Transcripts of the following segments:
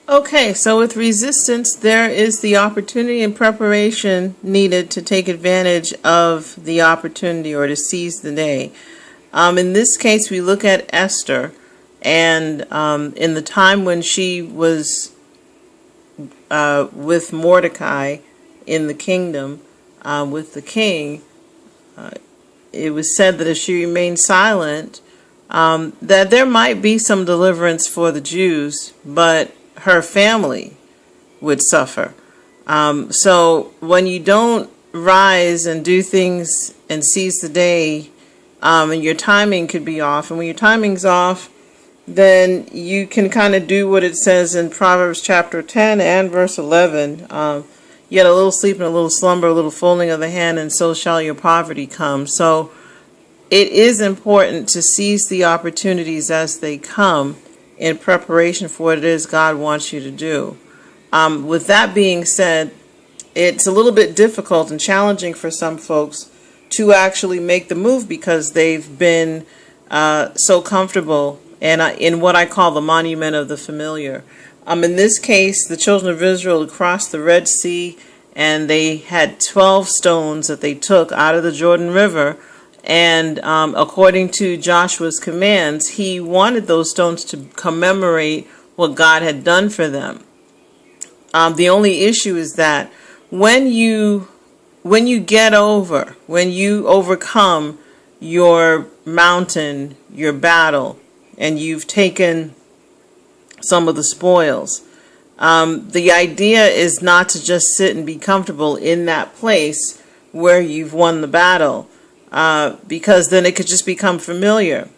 Okay, so with resistance, there is the opportunity and preparation needed to take advantage of the opportunity or to seize the day. In this case, we look at Esther, and in the time when she was with Mordecai in the kingdom, with the king, it was said that if she remained silent, that there might be some deliverance for the Jews, but her family would suffer. So when you don't rise and do things and seize the day, and your timing could be off, and when your timing's off, then you can kind of do what it says in Proverbs chapter 10 and verse 11. Yet a little sleep and a little slumber, a little folding of the hand, and so shall your poverty come. So it is important to seize the opportunities as they come in preparation for what it is God wants you to do. With that being said, it's a little bit difficult and challenging for some folks to actually make the move because they've been so comfortable and in what I call the monument of the familiar. In this case, the children of Israel crossed the Red Sea, and they had 12 stones that they took out of the Jordan River. And according to Joshua's commands, he wanted those stones to commemorate what God had done for them. The only issue is that when you overcome your mountain, your battle, and you've taken some of the spoils, the idea is not to just sit and be comfortable in that place where you've won the battle, because then it could just become familiar.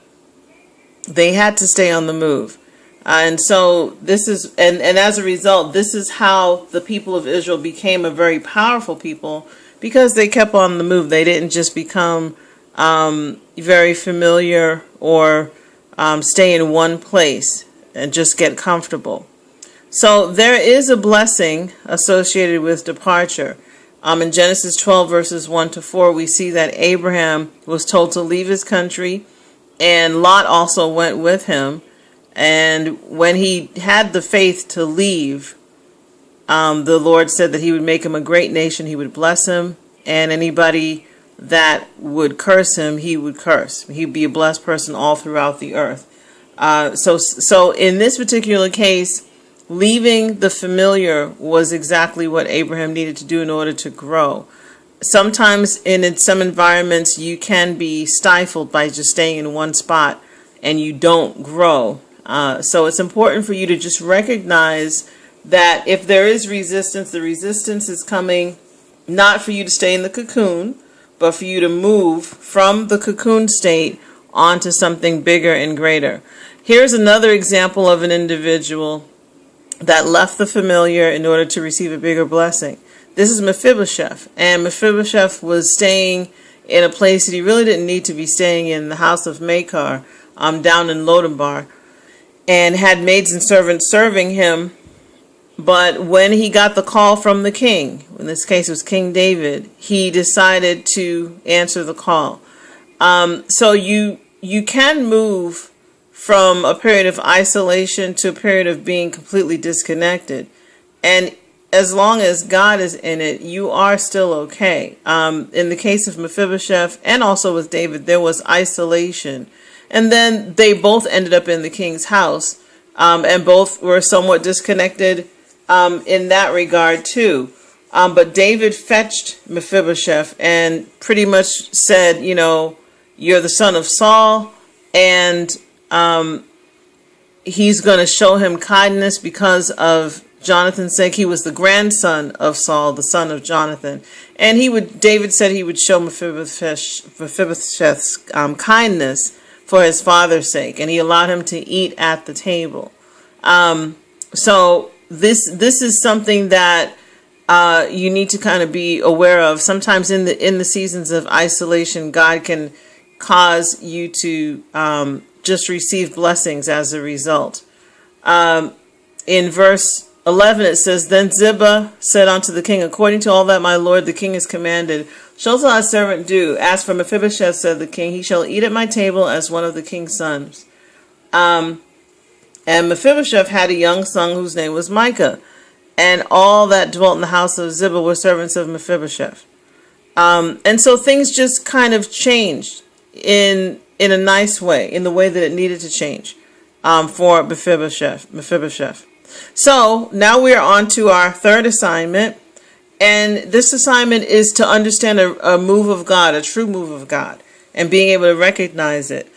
They had to stay on the move. And so this is, and as a result, this is how the people of Israel became a very powerful people, because they kept on the move. They didn't just become very familiar or stay in one place and just get comfortable. So there is a blessing associated with departure. In Genesis 12 verses 1 to 4, we see that Abraham was told to leave his country, and Lot also went with him. And when he had the faith to leave, the Lord said that he would make him a great nation. He would bless him, and anybody that would curse him, he would curse. He'd be a blessed person all throughout the earth. So in this particular case, leaving the familiar was exactly what Abraham needed to do in order to grow. Sometimes in some environments, you can be stifled by just staying in one spot and you don't grow. So it's important for you to just recognize that if there is resistance, the resistance is coming not for you to stay in the cocoon, but for you to move from the cocoon state onto something bigger and greater. Here's another example of an individual that left the familiar in order to receive a bigger blessing. This is Mephibosheth, and Mephibosheth was staying in a place that he really didn't need to be staying in, the house of Makar, down in Lodabar, and had maids and servants serving him. But when he got the call from the king, in this case it was King David, he decided to answer the call. So you can move from a period of isolation to a period of being completely disconnected. And as long as God is in it, you are still okay. In the case of Mephibosheth and also with David, there was isolation. And then they both ended up in the king's house, and both were somewhat disconnected in that regard too. But David fetched Mephibosheth and pretty much said, you know, you're the son of Saul, and he's going to show him kindness because of Jonathan's sake. He was the grandson of Saul, the son of Jonathan. And David said he would show Mephibosheth's kindness for his father's sake, and he allowed him to eat at the table. So this is something that you need to kind of be aware of. Sometimes in the seasons of isolation, God can cause you to just receive blessings as a result. In verse 11 it says, Then Ziba said unto the king, According to all that my lord the king has commanded, shall thy servant do. As for Mephibosheth, said the king, he shall eat at my table as one of the king's sons. And Mephibosheth had a young son whose name was Micah. And all that dwelt in the house of Ziba were servants of Mephibosheth. And so things just kind of changed in a nice way, in the way that it needed to change for Mephibosheth. So now we are on to our third assignment. And this assignment is to understand a move of God, a true move of God, and being able to recognize it.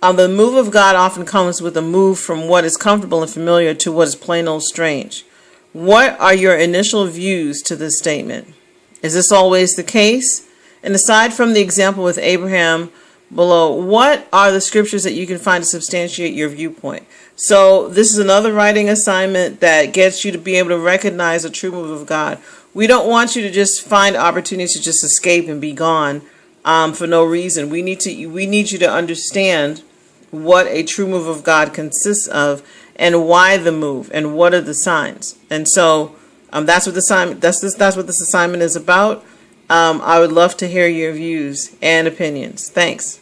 The move of God often comes with a move from what is comfortable and familiar to what is plain old strange. What are your initial views to this statement? Is this always the case? And aside from the example with Abraham below, what are the scriptures that you can find to substantiate your viewpoint? So this is another writing assignment that gets you to be able to recognize a true move of God. We don't want you to just find opportunities to just escape and be gone for no reason. We need you to understand what a true move of God consists of, and why the move, and what are the signs. And so that's what this assignment is about. I would love to hear your views and opinions. Thanks.